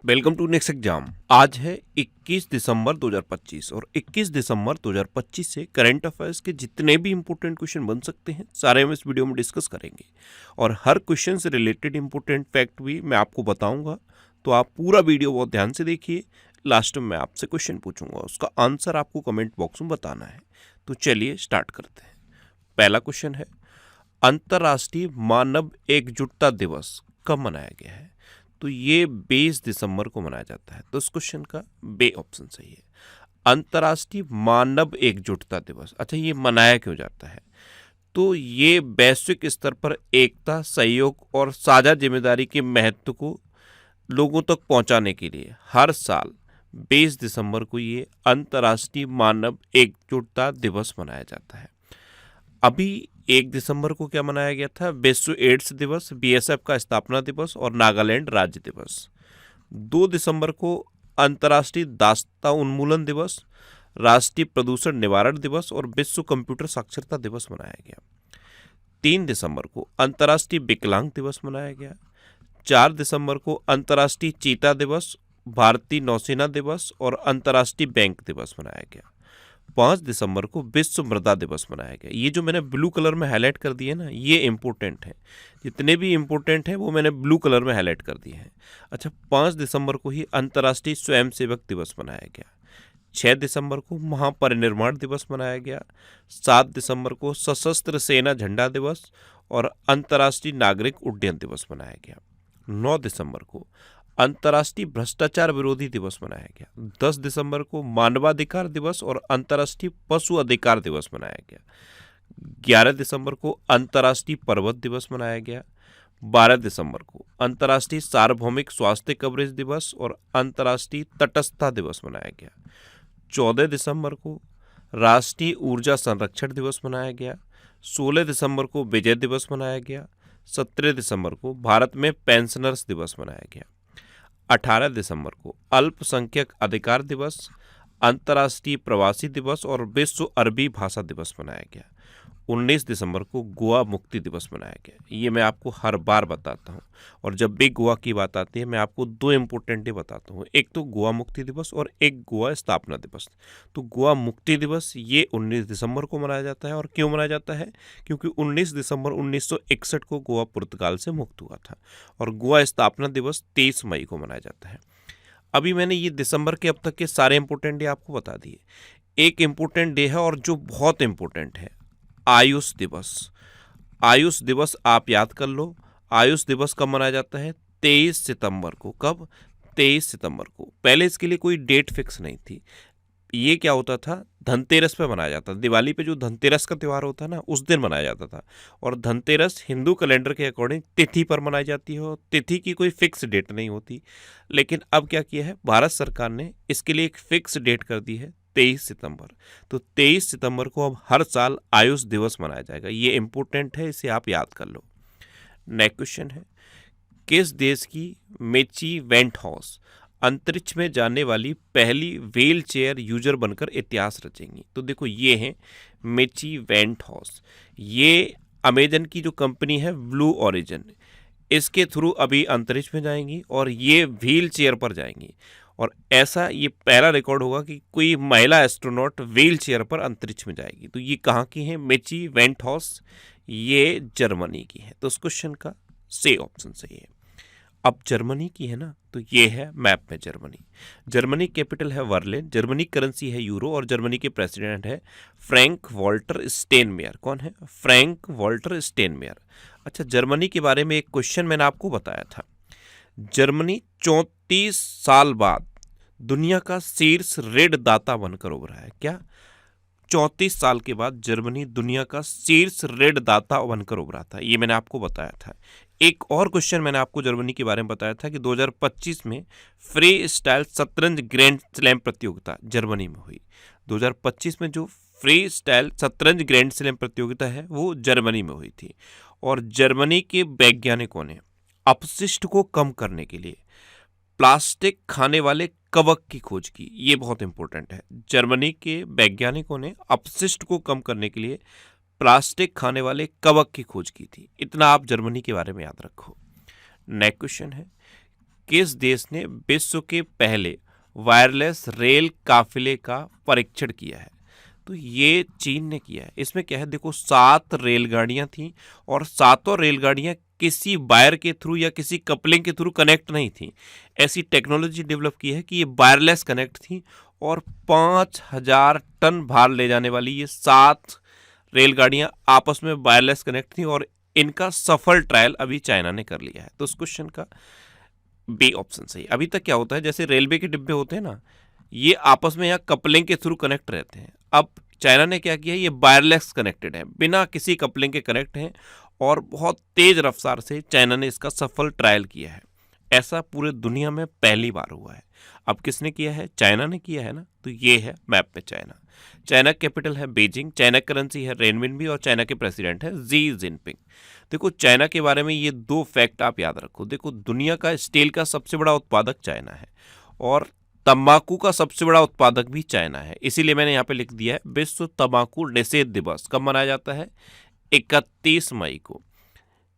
Welcome to next exam. आज है 21 दिसंबर 2025 और 21 दिसंबर 2025 से करंट अफेयर्स के जितने भी इंपॉर्टेंट क्वेश्चन बन सकते हैं सारे हम इस वीडियो में डिस्कस करेंगे और हर क्वेश्चन से रिलेटेड इंपॉर्टेंट फैक्ट भी मैं आपको बताऊंगा। तो आप पूरा वीडियो बहुत ध्यान से देखिए। लास्ट में मैं आपसे क्वेश्चन पूछूंगा, उसका आंसर आपको कमेंट बॉक्स में बताना है। तो चलिए स्टार्ट करते हैं। पहला क्वेश्चन है, अंतर्राष्ट्रीय मानव एकजुटता दिवस कब मनाया गया है? तो ये 20 दिसंबर को मनाया जाता है। तो इस क्वेश्चन का बे ऑप्शन सही है। अंतर्राष्ट्रीय मानव एकजुटता दिवस, अच्छा ये मनाया क्यों जाता है? तो ये वैश्विक स्तर पर एकता, सहयोग और साझा जिम्मेदारी के महत्व को लोगों तक पहुंचाने के लिए हर साल 20 दिसंबर को ये अंतर्राष्ट्रीय मानव एकजुटता दिवस मनाया जाता है। अभी 1 दिसंबर को क्या मनाया गया था? विश्व एड्स दिवस, बीएसएफ का स्थापना दिवस और नागालैंड राज्य दिवस। 2 दिसंबर को अंतर्राष्ट्रीय दास्ता उन्मूलन दिवस, राष्ट्रीय प्रदूषण निवारण दिवस और विश्व कंप्यूटर साक्षरता दिवस मनाया गया। 3 दिसंबर को अंतर्राष्ट्रीय विकलांग दिवस मनाया गया। 4 दिसंबर को अंतर्राष्ट्रीय चीता दिवस, भारतीय नौसेना दिवस और अंतर्राष्ट्रीय बैंक दिवस मनाया गया। 5 दिसंबर को विश्व मृदा दिवस मनाया गया। ये जो मैंने ब्लू कलर में हाईलाइट कर दिए ना, ये इंपॉर्टेंट है। जितने भी इंपॉर्टेंट हैं वो मैंने ब्लू कलर में हाईलाइट कर दिए हैं। अच्छा, 5 दिसंबर को ही अंतर्राष्ट्रीय स्वयंसेवक दिवस मनाया गया। 6 दिसंबर को महापरिनिर्वाण दिवस मनाया गया। 7 दिसंबर को सशस्त्र सेना झंडा दिवस और अंतर्राष्ट्रीय नागरिक उड्डयन दिवस मनाया गया। 9 दिसंबर को अंतर्राष्ट्रीय भ्रष्टाचार विरोधी दिवस मनाया गया। 10 दिसंबर को मानवाधिकार दिवस और अंतर्राष्ट्रीय पशु अधिकार दिवस मनाया गया। 11 दिसंबर को अंतर्राष्ट्रीय पर्वत दिवस मनाया गया। 12 दिसंबर को अंतर्राष्ट्रीय सार्वभौमिक स्वास्थ्य कवरेज दिवस और अंतर्राष्ट्रीय तटस्थता दिवस मनाया गया। 14 दिसंबर को राष्ट्रीय ऊर्जा संरक्षण दिवस मनाया गया। 16 दिसंबर को विजय दिवस मनाया गया। 17 दिसंबर को भारत में पेंशनर्स दिवस मनाया गया। 18 दिसंबर को अल्पसंख्यक अधिकार दिवस, अंतर्राष्ट्रीय प्रवासी दिवस और विश्व अरबी भाषा दिवस मनाया गया। 19 दिसंबर को गोवा मुक्ति दिवस मनाया गया। ये मैं आपको हर बार बताता हूँ और जब भी गोवा की बात आती है मैं आपको 2 इम्पोर्टेंट डे बताता हूँ, एक तो गोवा मुक्ति दिवस और एक गोवा स्थापना दिवस। तो गोवा मुक्ति दिवस ये 19 दिसंबर को मनाया जाता है। और क्यों मनाया जाता है? क्योंकि 19 दिसंबर 1961 को गोवा पुर्तगाल से मुक्त हुआ था। और गोवा स्थापना दिवस 23 मई को मनाया जाता है। अभी मैंने ये दिसंबर के अब तक के सारे इंपॉर्टेंट डे आपको बता दिए। एक इम्पोर्टेंट डे है और जो बहुत इम्पोर्टेंट है, आयुष दिवस। आयुष दिवस आप याद कर लो। आयुष दिवस कब मनाया जाता है? 23 सितंबर को। कब? 23 सितंबर को। पहले इसके लिए कोई डेट फिक्स नहीं थी। ये क्या होता था? धनतेरस पे मनाया जाता था। दिवाली पे जो धनतेरस का त्यौहार होता है ना, उस दिन मनाया जाता था। और धनतेरस हिंदू कैलेंडर के अकॉर्डिंग तिथि पर मनाई जाती है और तिथि की कोई फिक्स डेट नहीं होती। लेकिन अब क्या किया है भारत सरकार ने, इसके लिए एक फिक्स डेट कर दी है, 23 सितंबर। तो 23 सितंबर को अब हर साल आयुष दिवस मनाया जाएगा। ये इंपॉर्टेंट है, इसे आप याद कर लो। नेक्स्ट क्वेश्चन है, किस देश की मेची वेंट हाउस अंतरिक्ष में जाने वाली पहली व्हील चेयर यूजर बनकर इतिहास रचेंगी? तो देखो ये है मेची वेंट हाउस। ये अमेजन की जो कंपनी है ब्लू ओरिजिन, इसके थ्रू अभी अंतरिक्ष में जाएंगी और ये व्हील चेयर पर जाएंगी। और ऐसा ये पहला रिकॉर्ड होगा कि कोई महिला एस्ट्रोनॉट व्हील चेयर पर अंतरिक्ष में जाएगी। तो ये कहाँ की है? मेची वेंट हाउस, ये जर्मनी की है। तो उस क्वेश्चन का सी ऑप्शन सही है। अब जर्मनी की है ना, तो ये है मैप में जर्मनी। जर्मनी कैपिटल है वर्लिन, जर्मनी करेंसी है यूरो और जर्मनी के प्रेसिडेंट है फ्रैंक वॉल्टर स्टेनमेयर। कौन है? Frank Walter Steinmeier. अच्छा, जर्मनी के बारे में एक क्वेश्चन मैंने आपको बताया था। जर्मनी 34 साल बाद दुनिया का शीर्ष ऋण दाता बनकर उभरा है। क्या? 34 साल के बाद जर्मनी दुनिया का शीर्ष ऋण दाता बनकर उभरा था। ये मैंने आपको बताया था। एक और क्वेश्चन मैंने आपको जर्मनी के बारे में बताया था कि 2025 में फ्री स्टाइल शतरंज ग्रैंड स्लैम प्रतियोगिता जर्मनी में हुई। 2025 में जो फ्री स्टाइल शतरंज ग्रैंड स्लैम प्रतियोगिता है वो जर्मनी में हुई थी। और जर्मनी के वैज्ञानिकों ने अपशिष्ट को कम करने के लिए प्लास्टिक खाने वाले कवक की खोज की। ये बहुत इंपॉर्टेंट है। जर्मनी के वैज्ञानिकों ने अपशिष्ट को कम करने के लिए प्लास्टिक खाने वाले कवक की खोज की थी। इतना आप जर्मनी के बारे में याद रखो। नेक्स्ट क्वेश्चन है, किस देश ने विश्व के पहले वायरलेस रेल काफिले का परीक्षण किया है? तो ये चीन ने किया है। इसमें क्या है, देखो 7 रेलगाड़ियां थी और सातों रेलगाड़ियां किसी वायर के थ्रू या किसी कपलिंग के थ्रू कनेक्ट नहीं थी। ऐसी टेक्नोलॉजी डेवलप की है कि ये वायरलेस कनेक्ट थी और 5000 टन भार ले जाने वाली ये 7 रेलगाड़ियां आपस में वायरलेस कनेक्ट थी और इनका सफल ट्रायल अभी चाइना ने कर लिया है। तो उस क्वेश्चन का बी ऑप्शन सही। अभी तक क्या होता है, जैसे रेलवे के डिब्बे होते हैं ना, ये आपस में यहाँ कपलिंग के थ्रू कनेक्ट रहते हैं। अब चाइना ने क्या किया, ये वायरलेस कनेक्टेड है, बिना किसी कपलिंग के कनेक्ट हैं और बहुत तेज रफ्तार से चाइना ने इसका सफल ट्रायल किया है। ऐसा पूरे दुनिया में पहली बार हुआ है। अब किसने किया है? चाइना ने किया है ना। तो ये है मैप में चाइना। चाइना कैपिटल है बीजिंग, चाइना करेंसी है रेनमिनबी और चाइना के प्रेसिडेंट है जी जिनपिंग। देखो चाइना के बारे में ये 2 फैक्ट आप याद रखो। देखो दुनिया का स्टील का सबसे बड़ा उत्पादक चाइना है और तंबाकू का सबसे बड़ा उत्पादक भी चाइना है। इसीलिए मैंने यहाँ पे लिख दिया है विश्व तंबाकू निषेध दिवस कब मनाया जाता है? 31 मई को।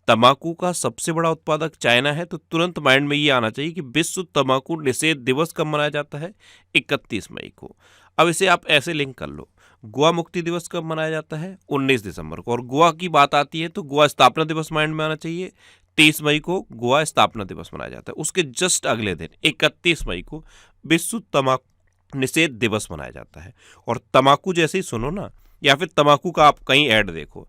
तंबाकू का सबसे बड़ा उत्पादक चाइना है तो तुरंत माइंड में ये आना चाहिए कि विश्व तंबाकू निषेध दिवस कब मनाया जाता है? 31 मई को। अब इसे आप ऐसे लिंक कर लो, गोवा मुक्ति दिवस कब मनाया जाता है? 19 दिसंबर को। और गोवा की बात आती है तो गोवा स्थापना दिवस माइंड में आना चाहिए, 23 मई को गोवा स्थापना दिवस मनाया जाता है। उसके जस्ट अगले दिन 31 मई को विश्व तंबाकू निषेध दिवस मनाया जाता है। और तंबाकू जैसे ही सुनो ना, या फिर तंबाकू का आप कहीं ऐड देखो,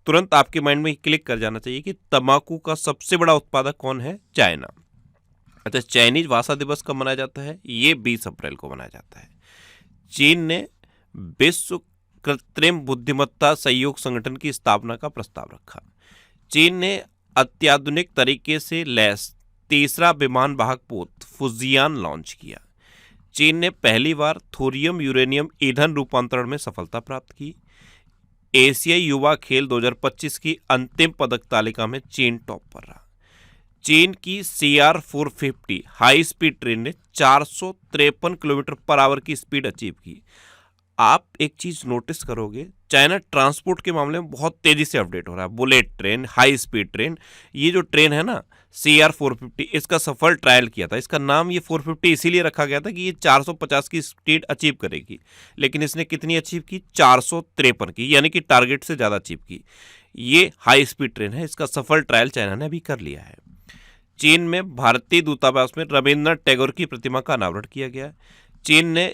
तुरंत आपके माइंड में क्लिक कर जाना चाहिए कि तंबाकू का सबसे बड़ा उत्पादक कौन है? चाइना। अच्छा, चाइनीज भाषा दिवस कब मनाया जाता है? ये 20 अप्रैल को मनाया जाता है। चीन ने विश्व कृत्रिम बुद्धिमत्ता सहयोग संगठन की स्थापना का प्रस्ताव रखा। चीन ने अत्याधुनिक तरीके से लैस तीसरा विमान वाहक पोत फुजियान लॉन्च किया। चीन ने पहली बार थोरियम यूरेनियम ईंधन रूपांतरण में सफलता प्राप्त की। एशियाई युवा खेल 2025 की अंतिम पदक तालिका में चीन टॉप पर रहा। चीन की CR-450 हाई स्पीड ट्रेन ने 453 किलोमीटर पर आवर की स्पीड अचीव की। आप एक चीज नोटिस करोगे, चाइना ट्रांसपोर्ट के मामले में बहुत तेजी से अपडेट हो रहा है। Bullet train, high speed train, ये जो ट्रेन है ना CR-450, इसका सफल ट्रायल किया था। इसका नाम ये 450 इसीलिए रखा गया था कि ये 450 की स्पीड अचीव करेगी, लेकिन इसने कितनी अचीव की? 453 की, यानी कि टारगेट से ज़्यादा अचीव की। ये हाई स्पीड ट्रेन है, इसका सफल ट्रायल चाइना ने अभी कर लिया है। चीन में भारतीय दूतावास में रविन्द्रनाथ टैगोर की प्रतिमा का अनावरण किया गया। चीन ने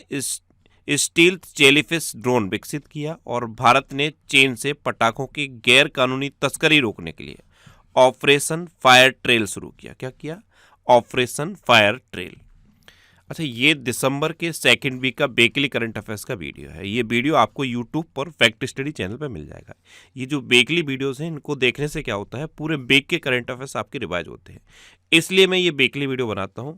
स्टील जेलीफिश ड्रोन विकसित किया और भारत ने चीन से पटाखों की गैर कानूनी तस्करी रोकने के लिए ऑपरेशन फायर ट्रेल शुरू किया। क्या किया? Operation fire trail. अच्छा, ये दिसंबर के सेकंड वीक का बेकली करंट अफेयर्स का वीडियो है। ये वीडियो आपको यूट्यूब पर फैक्ट स्टडी चैनल पर मिल जाएगा। ये जो बेकली वीडियोस हैं, इनको देखने से क्या होता है, पूरे बेक के करंट अफेयर्स आपके रिवाइज होते हैं। इसलिए मैं ये बेकली वीडियो बनाता हूँ।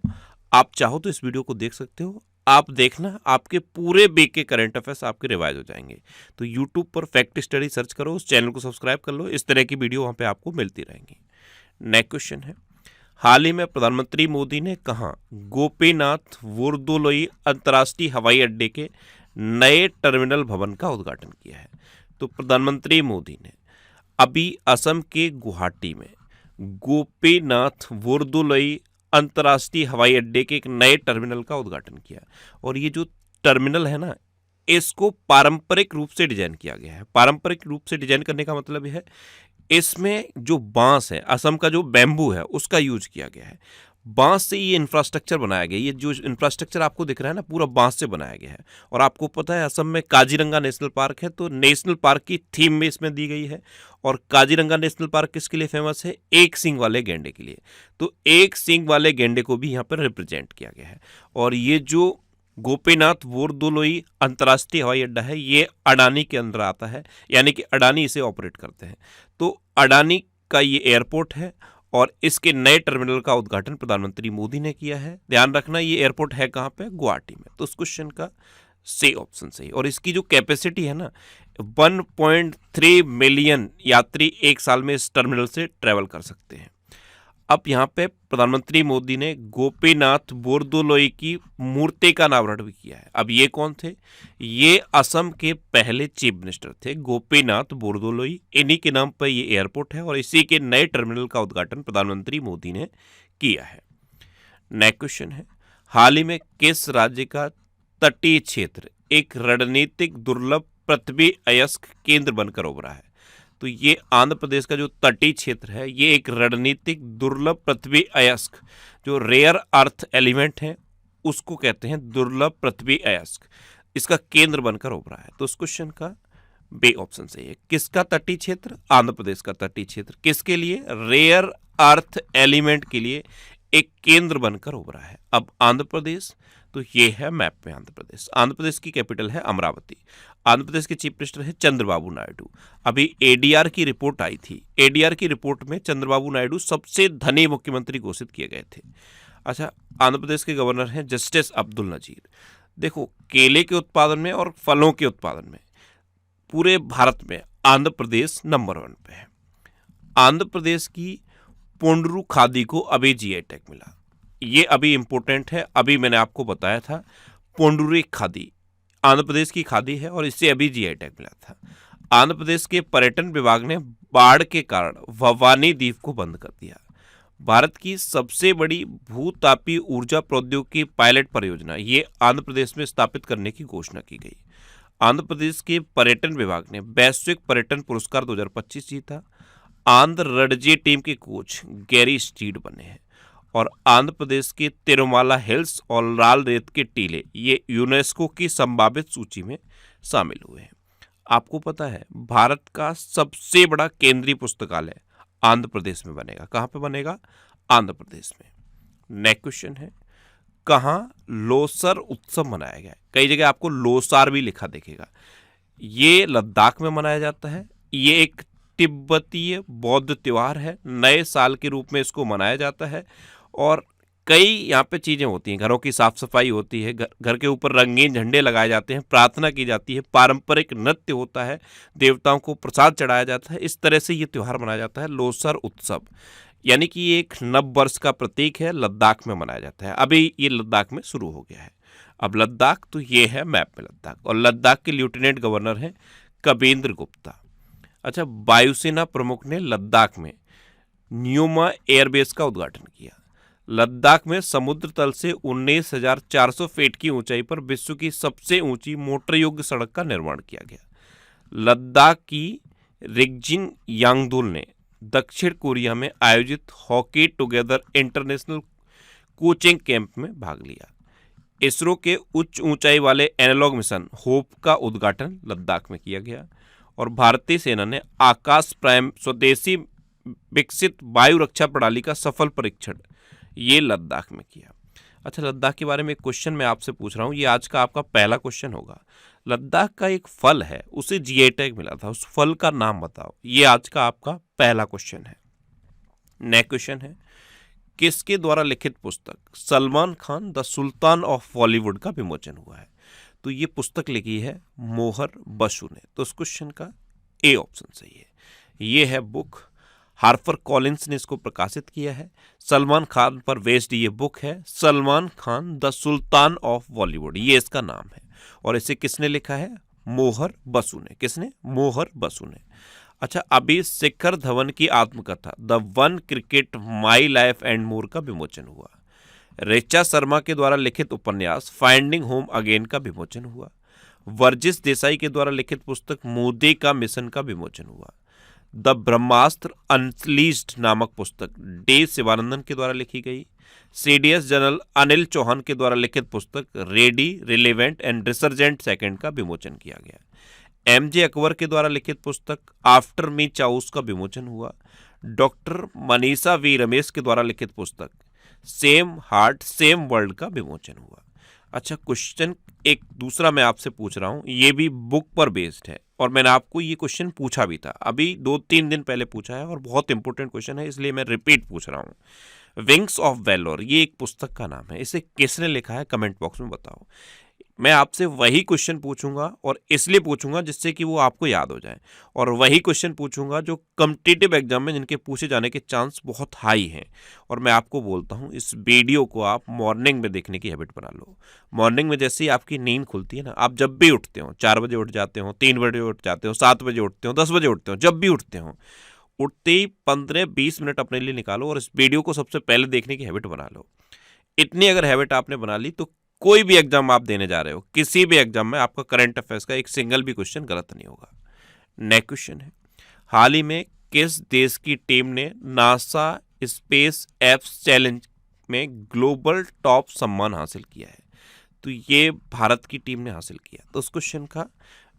आप चाहो तो इस वीडियो को देख सकते हो। आप देखना, आपके पूरे बेक के करंट अफेयर्स आपके रिवाइज हो जाएंगे। तो यूट्यूब पर फैक्ट स्टडी सर्च करो, उस चैनल को सब्सक्राइब कर लो, इस तरह की वीडियो वहाँ पे आपको मिलती रहेंगी। नेक्स्ट क्वेश्चन है, हाल ही में प्रधानमंत्री मोदी ने कहाँ गोपीनाथ बोरदोलोई अंतर्राष्ट्रीय हवाई अड्डे के नए टर्मिनल भवन का उद्घाटन किया है? तो प्रधानमंत्री मोदी ने अभी असम के गुवाहाटी में गोपीनाथ बोरदोलोई अंतर्राष्ट्रीय हवाई अड्डे के एक नए टर्मिनल का उद्घाटन किया। और ये जो टर्मिनल है ना, इसको पारंपरिक रूप से डिजाइन किया गया है। पारंपरिक रूप से डिजाइन करने का मतलब है इसमें जो बांस है, असम का जो बैम्बू है, उसका यूज किया गया है। बांस से ये इंफ्रास्ट्रक्चर बनाया गया। ये जो इंफ्रास्ट्रक्चर आपको दिख रहा है ना, पूरा बांस से बनाया गया है। और आपको पता है असम में काजीरंगा नेशनल पार्क है, तो नेशनल पार्क की थीम में इसमें दी गई है। और काजीरंगा नेशनल पार्क किसके लिए फेमस है? एक सींग वाले गेंडे के लिए। तो एक सींग वाले गेंडे को भी यहाँ पर रिप्रेजेंट किया गया है। और ये जो गोपीनाथ बोरदोलोई अंतर्राष्ट्रीय हवाई अड्डा है, ये अडानी के अंदर आता है, यानी कि अडानी इसे ऑपरेट करते हैं। तो अडानी का ये एयरपोर्ट है और इसके नए टर्मिनल का उद्घाटन प्रधानमंत्री मोदी ने किया है। ध्यान रखना, ये एयरपोर्ट है कहाँ पे? गुवाहाटी में। तो उस क्वेश्चन का सी ऑप्शन सही। और इसकी जो कैपेसिटी है ना, 1.3 मिलियन यात्री एक साल में इस टर्मिनल से ट्रेवल कर सकते हैं। अब यहाँ पे प्रधानमंत्री मोदी ने गोपीनाथ बोरदोलोई की मूर्ति का अनावरण भी किया है। अब ये कौन थे? ये असम के पहले चीफ मिनिस्टर थे, गोपीनाथ बोरदोलोई। इन्हीं के नाम पर ये एयरपोर्ट है और इसी के नए टर्मिनल का उद्घाटन प्रधानमंत्री मोदी ने किया है। नेक्स्ट क्वेश्चन है, हाल ही में किस राज्य का तटीय क्षेत्र एक रणनीतिक दुर्लभ पृथ्वी अयस्क केंद्र बनकर उभरा है? तो ये आंध्र प्रदेश का जो तटीय क्षेत्र है, ये एक रणनीतिक दुर्लभ पृथ्वी अयस्क, जो रेयर अर्थ एलिमेंट है, उसको कहते हैं दुर्लभ पृथ्वी अयस्क, इसका केंद्र बनकर उभरा है। तो उस क्वेश्चन का बे ऑप्शन सही है। किसका तटीय क्षेत्र? आंध्र प्रदेश का तटीय क्षेत्र। किसके लिए? रेयर अर्थ एलिमेंट के लिए एक केंद्र बनकर उभरा है। अब आंध्र प्रदेश, तो ये है मैप में आंध्र प्रदेश। आंध्र प्रदेश की कैपिटल है अमरावती। आंध्र प्रदेश के चीफ मिनिस्टर है चंद्रबाबू नायडू। अभी एडीआर की रिपोर्ट आई थी, एडीआर की रिपोर्ट में चंद्रबाबू नायडू सबसे धनी मुख्यमंत्री घोषित किए गए थे। अच्छा, आंध्र प्रदेश के गवर्नर हैं जस्टिस अब्दुल नजीर। देखो, केले के उत्पादन में और फलों के उत्पादन में पूरे भारत में आंध्र प्रदेश नंबर 1 पे है। आंध्र प्रदेश की पोंडरू खादी को अभी जीआई टैग मिला। ये अभी इंपॉर्टेंट है, अभी मैंने आपको बताया था पोंडुरी खादी आंध्र प्रदेश की खादी है और इससे अभी जीआई टैग मिला था। आंध्र प्रदेश के पर्यटन विभाग ने बाढ़ के कारण भवानी द्वीप को बंद कर दिया। भारत की सबसे बड़ी भूतापीय ऊर्जा प्रौद्योगिकी पायलट परियोजना ये आंध्र प्रदेश में स्थापित करने की घोषणा की गई। आंध्र प्रदेश के पर्यटन विभाग ने वैश्विक पर्यटन पुरस्कार 2025 जीता। आंध्र रणजी टीम के कोच गैरी स्टीड बने हैं और आंध्र प्रदेश के तिरुमाला हिल्स और लाल रेत के टीले ये यूनेस्को की संभावित सूची में शामिल हुए हैं। आपको पता है भारत का सबसे बड़ा केंद्रीय पुस्तकालय आंध्र प्रदेश में बनेगा। कहाँ पे बनेगा? आंध्र प्रदेश में। नेक्स्ट क्वेश्चन है, कहाँ लोसर उत्सव मनाया गया है? कई जगह आपको लोसार भी लिखा दिखेगा। ये लद्दाख में मनाया जाता है। ये एक तिब्बतीय बौद्ध त्योहार है, नए साल के रूप में इसको मनाया जाता है और कई यहाँ पे चीज़ें होती हैं। घरों की साफ सफाई होती है, घर के ऊपर रंगीन झंडे लगाए जाते हैं, प्रार्थना की जाती है, पारंपरिक नृत्य होता है, देवताओं को प्रसाद चढ़ाया जाता है। इस तरह से ये त्यौहार मनाया जाता है लोसर उत्सव, यानी कि ये एक नव वर्ष का प्रतीक है, लद्दाख में मनाया जाता है। अभी ये लद्दाख में शुरू हो गया है। अब लद्दाख, तो ये है मैप में लद्दाख और लद्दाख के लेफ्टिनेंट गवर्नर हैं कबींद्र गुप्ता। अच्छा, वायुसेना प्रमुख ने लद्दाख में न्यूमा एयरबेस का उद्घाटन किया। लद्दाख में समुद्र तल से 19,400 फीट की ऊंचाई पर विश्व की सबसे ऊंची मोटर योग्य सड़क का निर्माण किया गया। लद्दाख की रिगजिन यांगदुल ने दक्षिण कोरिया में आयोजित hockey together international coaching camp में भाग लिया। इसरो के उच्च ऊंचाई वाले एनालॉग मिशन होप का उद्घाटन लद्दाख में किया गया और भारतीय सेना ने आकाश प्राइम स्वदेशी विकसित वायु रक्षा प्रणाली का सफल परीक्षण ये लद्दाख में किया। अच्छा, लद्दाख के बारे में एक क्वेश्चन मैं आपसे पूछ रहा हूँ, ये आज का आपका पहला क्वेश्चन होगा। लद्दाख का एक फल है, उसे जीआई टैग मिला था, उस फल का नाम बताओ। ये आज का आपका पहला क्वेश्चन है। नेक्स्ट क्वेश्चन है, किसके द्वारा लिखित पुस्तक Salman Khan the sultan of Bollywood का विमोचन हुआ है? तो ये पुस्तक लिखी है मोहर बसु ने। तो उस क्वेश्चन का ए ऑप्शन सही है। ये है बुक, हार्पर कॉलिंस ने इसको प्रकाशित किया है। सलमान खान पर बेस्ड ये बुक है, Salman Khan the sultan of Bollywood, ये इसका नाम है। और इसे किसने लिखा है? मोहर बसु ने। किसने? मोहर बसु ने। अच्छा, अभी शिखर धवन की आत्मकथा the one cricket my life and more का विमोचन हुआ। ऋचा शर्मा के द्वारा लिखित उपन्यास फाइंडिंग होम अगेन का विमोचन हुआ। वर्जिश देसाई के द्वारा लिखित पुस्तक मोदी का मिशन का विमोचन हुआ। द ब्रह्मास्त्र अनलीज्ड नामक पुस्तक डी शिवानंदन के द्वारा लिखी गई। सीडीएस जनरल अनिल चौहान के द्वारा लिखित पुस्तक ready, relevant and resurgent second का विमोचन किया गया। एमजे अकबर के द्वारा लिखित पुस्तक आफ्टर मी चाउस का विमोचन हुआ। डॉक्टर मनीषा वी रमेश के द्वारा लिखित पुस्तक सेम हार्ट सेम वर्ल्ड का विमोचन हुआ। अच्छा, क्वेश्चन एक दूसरा मैं आपसे पूछ रहा हूँ, ये भी बुक पर बेस्ड है और मैंने आपको ये क्वेश्चन पूछा भी था, अभी 2-3 दिन पहले पूछा है और बहुत इंपॉर्टेंट क्वेश्चन है, इसलिए मैं रिपीट पूछ रहा हूँ। विंग्स ऑफ वैलोर ये एक पुस्तक का नाम है, इसे किसने लिखा है? कमेंट बॉक्स में बताओ। मैं आपसे वही क्वेश्चन पूछूंगा और इसलिए पूछूंगा जिससे कि वो आपको याद हो जाए, और वही क्वेश्चन पूछूंगा जो कॉम्पिटिटिव एग्जाम में जिनके पूछे जाने के चांस बहुत हाई हैं। और मैं आपको बोलता हूँ, इस वीडियो को आप मॉर्निंग में देखने की हैबिट बना लो। मॉर्निंग में जैसे ही आपकी नींद खुलती है ना, आप जब भी उठते हो, 4 बजे उठ जाते हो, 3 बजे उठ जाते हो, 7 बजे उठते हो, 10 बजे उठते हो, जब भी उठते हो, उठते ही 15-20 मिनट अपने लिए निकालो और इस वीडियो को सबसे पहले देखने की हैबिट बना लो। इतनी अगर हैबिट आपने बना ली तो कोई भी एग्जाम आप देने जा रहे हो, किसी भी एग्जाम में आपका करंट अफेयर्स का एक सिंगल भी क्वेश्चन गलत नहीं होगा। नेक्स्ट क्वेश्चन है, हाल ही में किस देश की टीम ने नासा स्पेस एप्स चैलेंज में ग्लोबल टॉप सम्मान हासिल किया है? तो ये भारत की टीम ने हासिल किया। तो उस क्वेश्चन का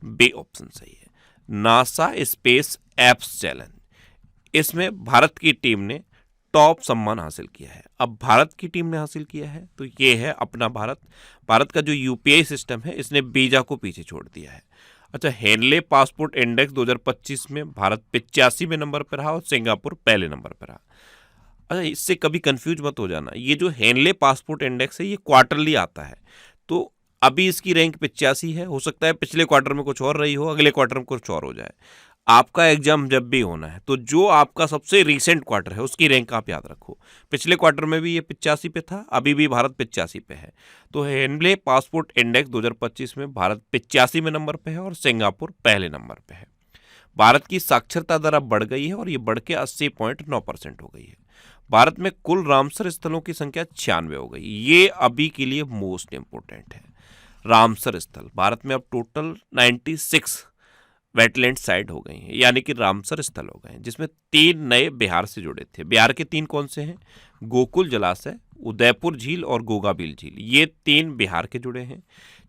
बी ऑप्शन सही है, नासा स्पेस एप्स चैलेंज। इसमें भारत की टीम ने टॉप सम्मान हासिल किया है। अब भारत की टीम ने हासिल किया है तो ये है अपना भारत। भारत का जो यूपीआई सिस्टम है इसने बीजा को पीछे छोड़ दिया है। अच्छा, हेनले पासपोर्ट इंडेक्स 2025 में भारत 85वें नंबर पर रहा और सिंगापुर पहले नंबर पर रहा। अच्छा, इससे कभी कंफ्यूज मत हो जाना, ये जो हेनले पासपोर्ट इंडेक्स है ये क्वार्टरली आता है, तो अभी इसकी रैंक 85 है, हो सकता है पिछले क्वार्टर में कुछ और रही हो, अगले क्वार्टर में कुछ और हो जाए। आपका एग्जाम जब भी होना है तो जो आपका सबसे रीसेंट क्वार्टर है उसकी रैंक आप याद रखो। पिछले क्वार्टर में भी ये 85 पे था, अभी भी भारत 85 पे है। तो हेनले पासपोर्ट इंडेक्स 2025 में भारत 85वें नंबर पे है और सिंगापुर पहले नंबर पे है। भारत की साक्षरता दर अब बढ़ गई है और ये बढ़ के 80.9% हो गई है। भारत में कुल रामसर स्थलों की संख्या 96 हो गई। ये अभी के लिए मोस्ट इंपोर्टेंट है। रामसर स्थल भारत में अब टोटल 96 वेटलैंड साइट हो गई हैं, यानी कि रामसर स्थल हो गए हैं, जिसमें 3 नए बिहार से जुड़े थे। बिहार के 3 कौन से हैं? गोकुल जलाशय, उदयपुर झील और गोगाबिल झील, ये 3 बिहार के जुड़े हैं।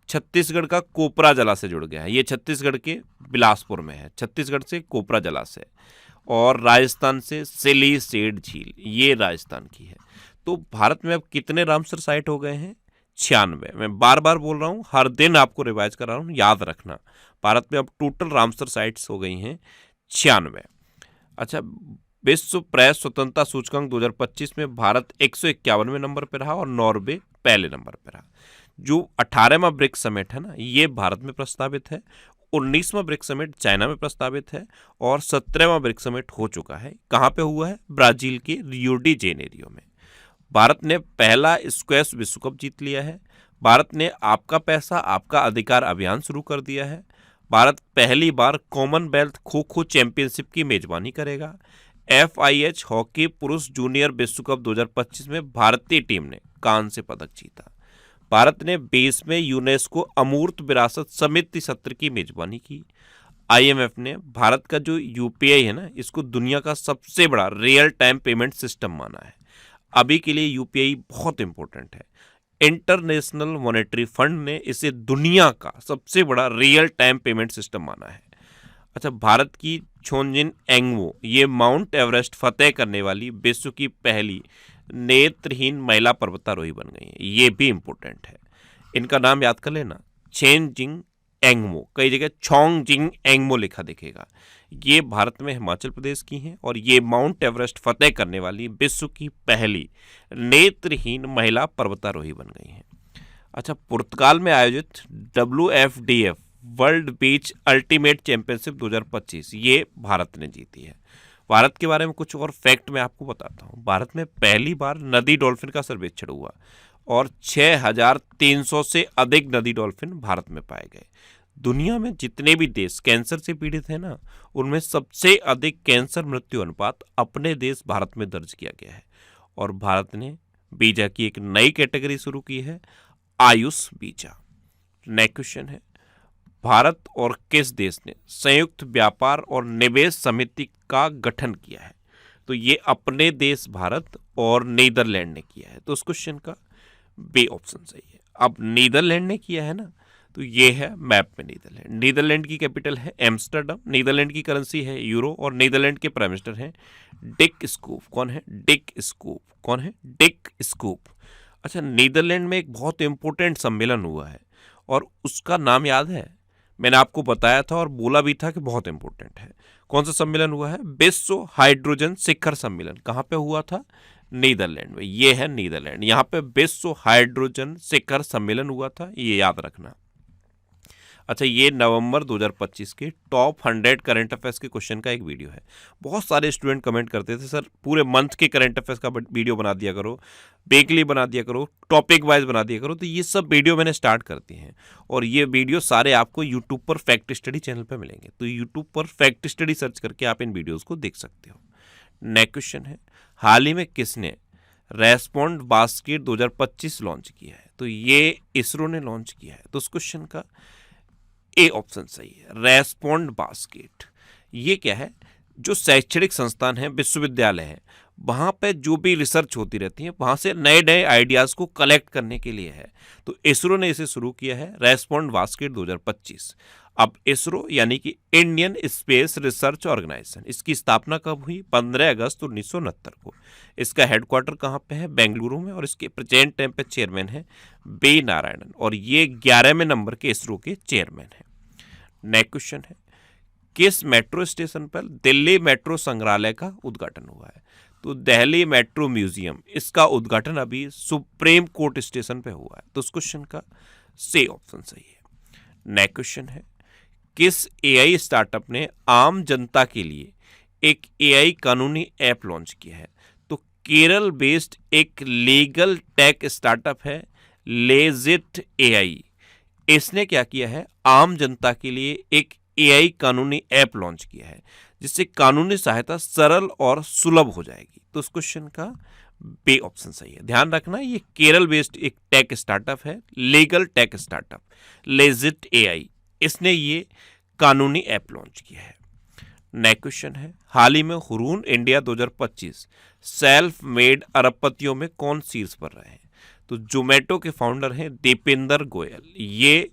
छत्तीसगढ़ का कोपरा जलाशय जुड़ गया है, ये छत्तीसगढ़ के बिलासपुर में है, छत्तीसगढ़ से कोपरा जलाशय। और राजस्थान से सिलीसेड झील, ये राजस्थान की है। तो भारत में अब कितने रामसर साइट हो गए हैं? 96। मैं बार बार बोल रहा हूँ, हर दिन आपको रिवाइज कर रहा हूँ, याद रखना। भारत में अब टोटल रामसर साइट्स हो गई हैं 96। अच्छा, विश्व प्रेस स्वतंत्रता सूचकांक 2025 में भारत 151वें नंबर पर रहा और नॉर्वे पहले नंबर पर रहा। जो 18वां ब्रिक्स समिट है ना, ये भारत में प्रस्तावित है। 19वां ब्रिक्स समिट चाइना में प्रस्तावित है और 17वां ब्रिक्स समिट हो चुका है। कहाँ पे हुआ है? ब्राजील के रियो डी जेनेरियो में। भारत ने पहला स्क्वैश विश्व कप जीत लिया है। भारत ने आपका पैसा आपका अधिकार अभियान शुरू कर दिया है। भारत पहली बार कॉमनवेल्थ खो खो चैंपियनशिप की मेजबानी करेगा। FIH हॉकी पुरुष जूनियर विश्व कप 2025 में भारतीय टीम ने कांस्य पदक जीता। भारत ने 20वें यूनेस्को अमूर्त विरासत समिति सत्र की मेजबानी की। IMF ने भारत का जो UPI है ना, इसको दुनिया का सबसे बड़ा रियल टाइम पेमेंट सिस्टम माना है। अभी के लिए UPI बहुत इंपॉर्टेंट है। इंटरनेशनल मॉनेटरी फंड ने इसे दुनिया का सबसे बड़ा रियल टाइम पेमेंट सिस्टम माना है। अच्छा, भारत की छोंजिन एंगमो, ये माउंट एवरेस्ट फतेह करने वाली विश्व की पहली नेत्रहीन महिला पर्वतारोही बन गई है। ये भी इंपॉर्टेंट है, इनका नाम याद कर लेना, छेनजिंग एंगमो। कई जगह छोंगजिंग एंगमो लिखा दिखेगा। ये भारत में हिमाचल प्रदेश की हैं और ये माउंट एवरेस्ट फतेह करने वाली विश्व की पहली नेत्रहीन महिला पर्वतारोही बन गई हैं। अच्छा, पुर्तगाल में आयोजित WFDF वर्ल्ड बीच अल्टीमेट चैंपियनशिप 2025 ये भारत ने जीती है। भारत के बारे में कुछ और फैक्ट मैं आपको बताता हूँ। भारत में पहली बार नदी डॉल्फिन का सर्वेक्षण हुआ और 6300 से अधिक नदी डॉल्फिन भारत में पाए गए। दुनिया में जितने भी देश कैंसर से पीड़ित हैं ना, उनमें सबसे अधिक कैंसर मृत्यु अनुपात अपने देश भारत में दर्ज किया गया है। और भारत ने बीजा की एक नई कैटेगरी शुरू की है, आयुष बीजा। नेक्स्ट क्वेश्चन है, भारत और किस देश ने संयुक्त व्यापार और निवेश समिति का गठन किया है? तो ये अपने देश भारत और नीदरलैंड ने किया है। तो उस क्वेश्चन का बी ऑप्शन सही है। अब नीदरलैंड ने किया है ना, तो ये है मैप में नीदरलैंड। नीदरलैंड की कैपिटल है एम्स्टर्डम, नीदरलैंड की करेंसी है यूरो और नीदरलैंड के प्राइम मिनिस्टर हैं डिक स्कूप। कौन है? Dick scoop. कौन है? Dick scoop. अच्छा, नीदरलैंड में एक बहुत इंपॉर्टेंट सम्मेलन हुआ है और उसका नाम याद है? मैंने आपको बताया था और बोला भी था कि बहुत इंपॉर्टेंट है। कौन सा सम्मेलन हुआ है? विश्व हाइड्रोजन शिखर सम्मेलन। कहाँ पे हुआ था? नीदरलैंड में। ये है नीदरलैंड, यहाँ पे विश्व हाइड्रोजन शिखर सम्मेलन हुआ था, ये याद रखना। अच्छा, ये नवंबर 2025 के टॉप 100 करंट अफेयर्स के क्वेश्चन का एक वीडियो है। बहुत सारे स्टूडेंट कमेंट करते थे, सर पूरे मंथ के करंट अफेयर्स का वीडियो बना दिया करो, वीकली बना दिया करो, टॉपिक वाइज बना दिया करो। तो ये सब वीडियो मैंने स्टार्ट कर दिए हैं और ये वीडियो सारे आपको यूट्यूब पर फैक्ट स्टडी चैनल पर मिलेंगे। तो यूट्यूब पर फैक्ट स्टडी सर्च करके आप इन वीडियोज़ को देख सकते हो। नेक्स्ट क्वेश्चन है, हाल ही में किसने रेस्पॉन्ड बास्केट 2025 लॉन्च किया है? तो ये इसरो ने लॉन्च किया है। तो उस क्वेश्चन का ए ऑप्शन सही है, रेस्पॉन्ड बास्केट। ये क्या है? जो शैक्षणिक संस्थान है, विश्वविद्यालय है, वहाँ पे जो भी रिसर्च होती रहती है, वहाँ से नए नए आइडियाज़ को कलेक्ट करने के लिए है। तो इसरो ने इसे शुरू किया है, रेस्पॉन्ड बास्केट 2025। अब इसरो यानी कि इंडियन स्पेस रिसर्च ऑर्गेनाइजेशन, इसकी स्थापना कब हुई? 15 अगस्त 1969 को। इसका हेडक्वार्टर कहाँ पे है? बेंगलुरु में। और इसके प्रेजेंट टाइम पे चेयरमैन है बी नारायणन, और ये 11वें नंबर के इसरो के चेयरमैन है। नेक्स्ट क्वेश्चन है, किस मेट्रो स्टेशन पर दिल्ली मेट्रो संग्रहालय का उद्घाटन हुआ है? तो दिल्ली मेट्रो म्यूजियम, इसका उद्घाटन अभी सुप्रीम कोर्ट स्टेशन पे हुआ है। तो उस क्वेश्चन का सी ऑप्शन सही है। नेक्स्ट क्वेश्चन है, किस एआई स्टार्टअप ने आम जनता के लिए एक एआई कानूनी ऐप लॉन्च किया है? तो केरल बेस्ड एक लीगल टेक स्टार्टअप है लेजिट एआई। इसने क्या किया है? आम जनता के लिए एक एआई कानूनी ऐप लॉन्च किया है, जिससे कानूनी सहायता सरल और सुलभ हो जाएगी। तो उस क्वेश्चन का बी ऑप्शन सही है। ध्यान रखना, ये केरल बेस्ड एक टेक स्टार्टअप है, legal tech startup legit AI. इसने ये कानूनी ऐप लॉन्च किया है। नेक्स्ट क्वेश्चन है, हाल ही में हुरून इंडिया 2025 सेल्फ मेड अरबपतियों में कौन शीर्ष पर रहे हैं? तो जोमेटो के फाउंडर हैं दीपेंद्र गोयल। ये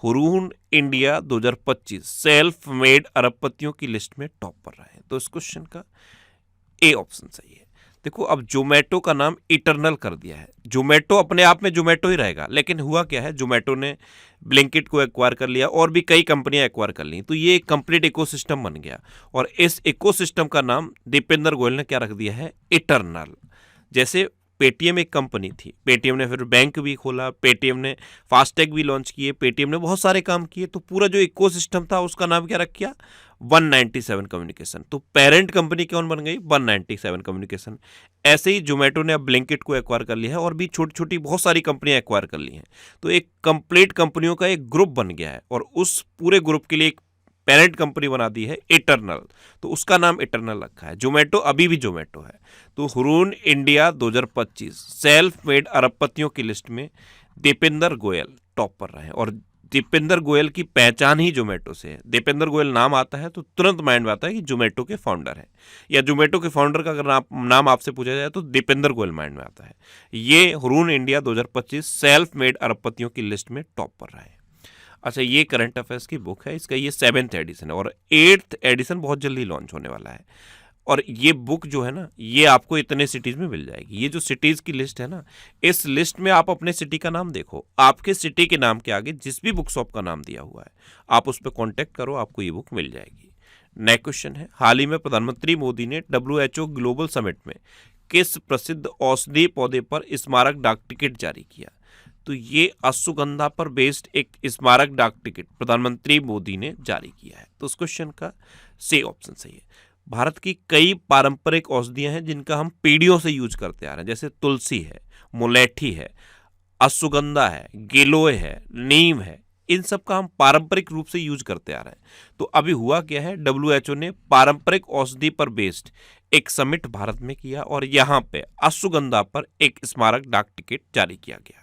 हुरून इंडिया 2025 सेल्फ मेड अरबपतियों की लिस्ट में टॉप पर रहे हैं। तो इस क्वेश्चन का ए ऑप्शन सही है। देखो, अब जोमेटो का नाम इटरनल कर दिया है। जोमेटो अपने आप में जोमेटो ही रहेगा, लेकिन हुआ क्या है, जोमेटो ने ब्लिंकिट को एक्वायर कर लिया और भी कई कंपनियां एक्वायर कर ली। तो ये एक कंप्लीट इकोसिस्टम बन गया, और इस इकोसिस्टम का नाम दीपेंद्र गोयल ने क्या रख दिया है? इटरनल। जैसे पेटीएम एक कंपनी थी, पेटीएम ने फिर बैंक भी खोला, पेटीएम ने फास्टैग भी लॉन्च किए, पेटीएम ने बहुत सारे काम किए। तो पूरा जो इकोसिस्टम था उसका नाम क्या रख दिया? 197 कम्युनिकेशन। तो पेरेंट कंपनी कौन बन गई? 197 कम्युनिकेशन। ऐसे ही जोमेटो ने अब ब्लिंकिट को एक्वायर कर लिया है, और भी छोटी छोटी बहुत सारी कंपनियां एक्वायर कर ली हैं। तो एक कंप्लीट कंपनियों का एक ग्रुप बन गया है, और उस पूरे ग्रुप के लिए एक पेरेंट कंपनी बना दी है इटरनल। तो उसका नाम इटरनल रखा है। जोमेटो अभी भी जोमेटो है। तो हुरून इंडिया 2025 सेल्फ मेड अरबपतियों की लिस्ट में दीपेंद्र गोयल टॉप पर रहे हैं, और दीपेंद्र गोयल की पहचान ही जोमेटो से है। दीपेंद्र गोयल नाम आता है तो तुरंत माइंड में आता है कि जोमेटो के फाउंडर है, या जोमेटो के फाउंडर का अगर नाम आपसे पूछा जाए तो दीपेंद्र गोयल माइंड में आता है। ये हुरून इंडिया 2025 सेल्फ मेड अरबपतियों की लिस्ट में टॉप पर रहे हैं। अच्छा, ये करंट अफेयर्स की बुक है, इसका ये 7th एडिशन है, और 8th एडिशन बहुत जल्दी लॉन्च होने वाला है। और ये बुक जो है ना, ये आपको इतने सिटीज़ में मिल जाएगी। ये जो सिटीज़ की लिस्ट है ना, इस लिस्ट में आप अपने सिटी का नाम देखो, आपके सिटी के नाम के आगे जिस भी बुक शॉप का नाम दिया हुआ है, आप उस पर कॉन्टैक्ट करो, आपको ये बुक मिल जाएगी। नेक्स्ट क्वेश्चन है, हाल ही में प्रधानमंत्री मोदी ने WHO ग्लोबल समिट में किस प्रसिद्ध औषधीय पौधे पर स्मारक डाक टिकट जारी किया? तो ये अश्वगंधा पर बेस्ड एक स्मारक डाक टिकट प्रधानमंत्री मोदी ने जारी किया है। तो उस क्वेश्चन का सी ऑप्शन सही है। भारत की कई पारंपरिक औषधियां हैं जिनका हम पीढ़ियों से यूज करते आ रहे हैं, जैसे तुलसी है, मुलेठी है, अश्वगंधा है, गिलोय है, नीम है। इन सब का हम पारंपरिक रूप से यूज करते आ रहे हैं। तो अभी हुआ क्या है, WHO ने पारंपरिक औषधि पर बेस्ड एक समिट भारत में किया, और यहाँ पे अश्वगंधा पर एक स्मारक डाक टिकट जारी किया गया।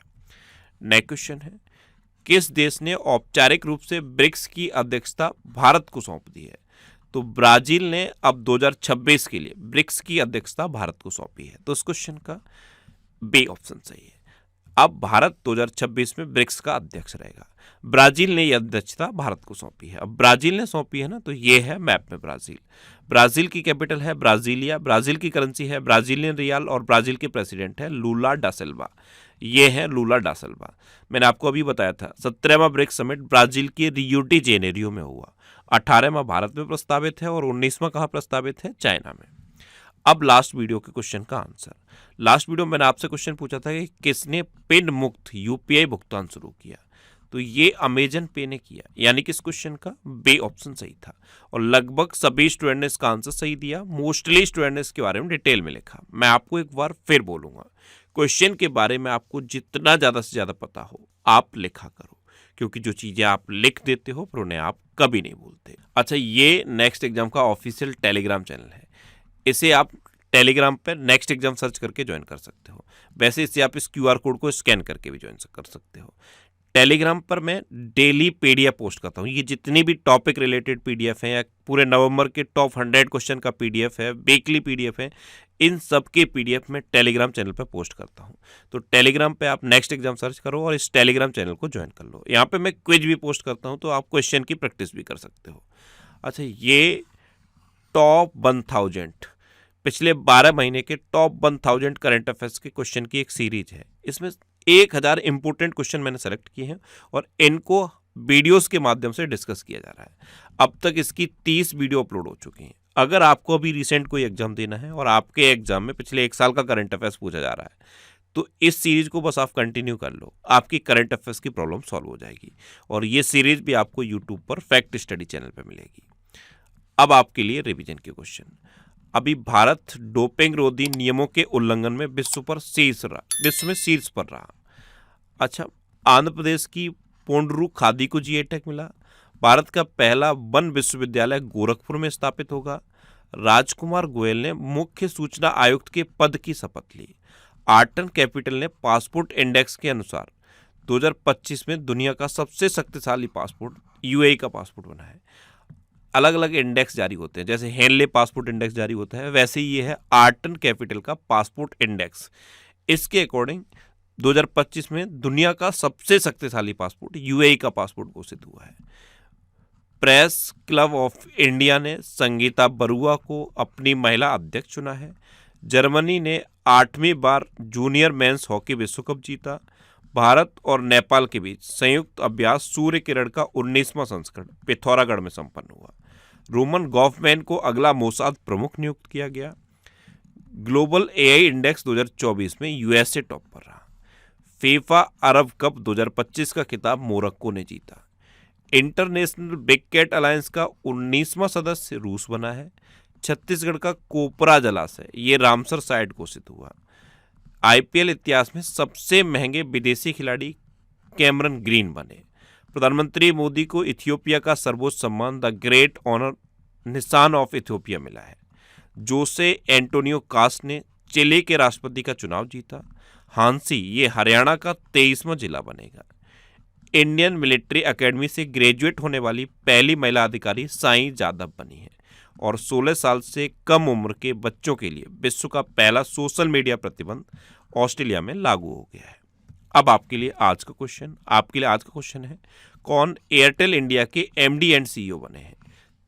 नेक्स्ट क्वेश्चन है, किस देश ने औपचारिक रूप से ब्रिक्स की अध्यक्षता भारत को सौंप दी है? तो ब्राजील ने अब 2026 के लिए ब्रिक्स की अध्यक्षता भारत को सौंपी है। तो इस क्वेश्चन का बी ऑप्शन सही है। अब भारत 2026 में ब्रिक्स का अध्यक्ष रहेगा। ब्राजील ने यह अध्यक्षता भारत को सौंपी है। अब ब्राजील ने सौंपी है ना, तो ये है मैप में ब्राजील। ब्राजील की कैपिटल है ब्राजीलिया, ब्राजील की करेंसी है ब्राजीलियन रियाल, और ब्राजील के प्रेसिडेंट है लूला डा सिल्वा। ये है लूला डा सिल्वा। मैंने आपको अभी बताया था 17वां ब्रिक्स समिट ब्राजील के रियो डी जेनेरियो में हुआ। 18वां भारत में प्रस्तावित है, और 19वां कहाँ प्रस्तावित है? चाइना में। अब लास्ट वीडियो के क्वेश्चन का आंसर। लास्ट वीडियो में मैंने आपसे क्वेश्चन पूछा था कि किसने पिन मुक्त UPI भुगतान शुरू किया? तो ये अमेजन पे ने किया, यानी कि इस क्वेश्चन का बी ऑप्शन सही था। और लगभग सभी स्टूडेंट ने इसका आंसर सही दिया। मोस्टली स्टूडेंट ने इसके बारे में डिटेल में लिखा। मैं आपको एक बार फिर बोलूंगा, क्वेश्चन के बारे में आपको जितना ज़्यादा से ज़्यादा पता हो आप लिखा करो, क्योंकि जो चीज़ें आप लिख देते हो फिर उन्हें आप कभी नहीं भूलते। अच्छा, ये नेक्स्ट एग्जाम का ऑफिशियल टेलीग्राम चैनल है। इसे आप टेलीग्राम पर नेक्स्ट एग्जाम सर्च करके ज्वाइन कर सकते हो। वैसे इससे आप इस QR कोड को स्कैन करके भी ज्वाइन कर सकते हो। टेलीग्राम पर मैं डेली PDF पोस्ट करता हूँ। ये जितनी भी टॉपिक रिलेटेड PDF हैं या पूरे नवंबर के टॉप 100 क्वेश्चन का PDF है, वीकली PDF है, इन सब के PDF मैं टेलीग्राम चैनल पर पोस्ट करता हूँ। तो टेलीग्राम पे आप नेक्स्ट एग्जाम सर्च करो और इस टेलीग्राम चैनल को ज्वाइन कर लो। यहाँ पे मैं क्विज भी पोस्ट करता हूँ, तो आप क्वेश्चन की प्रैक्टिस भी कर सकते हो। अच्छा, ये टॉप 1000 पिछले 12 महीने के टॉप 1000 करंट अफेयर्स के क्वेश्चन की एक सीरीज है। इसमें 1000 इंपोर्टेंट क्वेश्चन मैंने सेलेक्ट किए हैं और इनको वीडियोस के माध्यम से डिस्कस किया जा रहा है। अब तक इसकी 30 वीडियो अपलोड हो चुकी हैं। अगर आपको अभी रिसेंट कोई एग्जाम देना है और आपके एग्जाम में पिछले 1 साल का करंट अफेयर्स पूछा जा रहा है, तो इस सीरीज को बस आप कंटिन्यू कर लो, आपकी करंट अफेयर्स की प्रॉब्लम सॉल्व हो जाएगी। और ये सीरीज भी आपको यूट्यूब पर फैक्ट स्टडी चैनल पर मिलेगी। अब आपके लिए रिवीजन के क्वेश्चन। अभी भारत डोपिंग रोधी नियमों के उल्लंघन में विश्व में शीर्ष पर रहा। अच्छा, आंध्र प्रदेश की पोंडरू खादी को GI टैग मिला। भारत का पहला वन विश्वविद्यालय गोरखपुर में स्थापित होगा। राजकुमार गोयल ने मुख्य सूचना आयुक्त के पद की शपथ ली। आर्टन कैपिटल ने पासपोर्ट इंडेक्स के अनुसार 2025 में दुनिया का सबसे शक्तिशाली पासपोर्ट UAE का पासपोर्ट बना है। अलग अलग इंडेक्स जारी होते हैं, जैसे हेनले पासपोर्ट इंडेक्स जारी होता है, वैसे ही ये है आर्टन कैपिटल का पासपोर्ट इंडेक्स। इसके अकॉर्डिंग 2025 में दुनिया का सबसे शक्तिशाली पासपोर्ट UAE का पासपोर्ट घोषित हुआ है। प्रेस क्लब ऑफ इंडिया ने संगीता बरुआ को अपनी महिला अध्यक्ष चुना है। जर्मनी ने 8वीं बार जूनियर मेंस हॉकी विश्व कप जीता। भारत और नेपाल के बीच संयुक्त अभ्यास सूर्य किरण का 19वां संस्करण पिथौरागढ़ में संपन्न हुआ। रोमन गॉफमैन को अगला मोसाद प्रमुख नियुक्त किया गया। ग्लोबल AI इंडेक्स 2024 में USA टॉप पर रहा। फीफा अरब कप 2025 का खिताब मोरक्को ने जीता। इंटरनेशनल बिग कैट अलायंस का 19वां सदस्य रूस बना है। छत्तीसगढ़ का कोपरा जलाशय ये रामसर साइट घोषित हुआ। IPL इतिहास में सबसे महंगे विदेशी खिलाड़ी कैमरन ग्रीन बने। प्रधानमंत्री मोदी को इथियोपिया का सर्वोच्च सम्मान द ग्रेट ऑनर निशान ऑफ इथियोपिया मिला है। जोसे एंटोनियो कास्ट ने चिली के राष्ट्रपति का चुनाव जीता। हांसी ये हरियाणा का 23वां जिला बनेगा। इंडियन मिलिट्री एकेडमी से ग्रेजुएट होने वाली पहली महिला अधिकारी साई जादव बनी है। और 16 साल से कम उम्र के बच्चों के लिए विश्व का पहला सोशल मीडिया प्रतिबंध ऑस्ट्रेलिया में लागू हो गया है। अब आपके लिए आज का क्वेश्चन है, कौन एयरटेल इंडिया के MD एंड CEO बने हैं?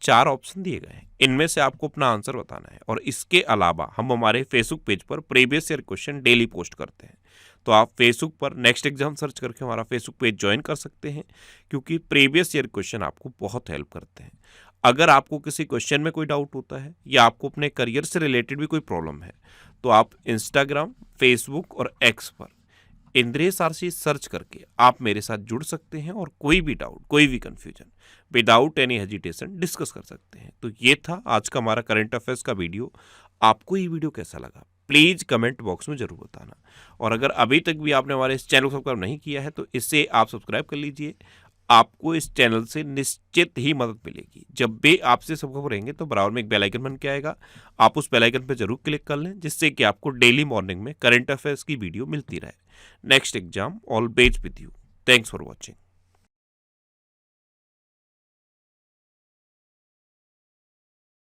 4 ऑप्शन दिए गए हैं, इनमें से आपको अपना आंसर बताना है। और इसके अलावा हम हमारे फेसबुक पेज पर previous year question daily post करते हैं, तो आप फेसबुक पर नेक्स्ट एग्जाम सर्च करके हमारा फेसबुक पेज ज्वाइन कर सकते हैं, क्योंकि प्रीवियस ईयर क्वेश्चन आपको बहुत हेल्प करते हैं। अगर आपको किसी क्वेश्चन में कोई डाउट होता है या आपको अपने करियर से रिलेटेड भी कोई प्रॉब्लम है, तो आप इंस्टाग्राम, फेसबुक और X पर इंद्रेश आरसी सर्च करके आप मेरे साथ जुड़ सकते हैं और कोई भी डाउट, कोई भी confusion without any hesitation discuss कर सकते हैं। तो ये था आज का हमारा करंट अफेयर्स का वीडियो। आपको ये वीडियो कैसा लगा प्लीज़ कमेंट बॉक्स में ज़रूर बताना। और अगर अभी तक भी आपने हमारे इस चैनल को सब्सक्राइब नहीं किया है तो इसे आप सब्सक्राइब कर लीजिए। आपको इस चैनल से निश्चित ही मदद मिलेगी। जब भी आपसे सबको रहेंगे तो बराबर में एक बेल आइकन बन के आएगा, आप उस बेल आइकन पर जरूर क्लिक कर लें, जिससे कि आपको डेली मॉर्निंग में करंट अफेयर्स की वीडियो मिलती रहे। Next exam always with you. Thanks for watching.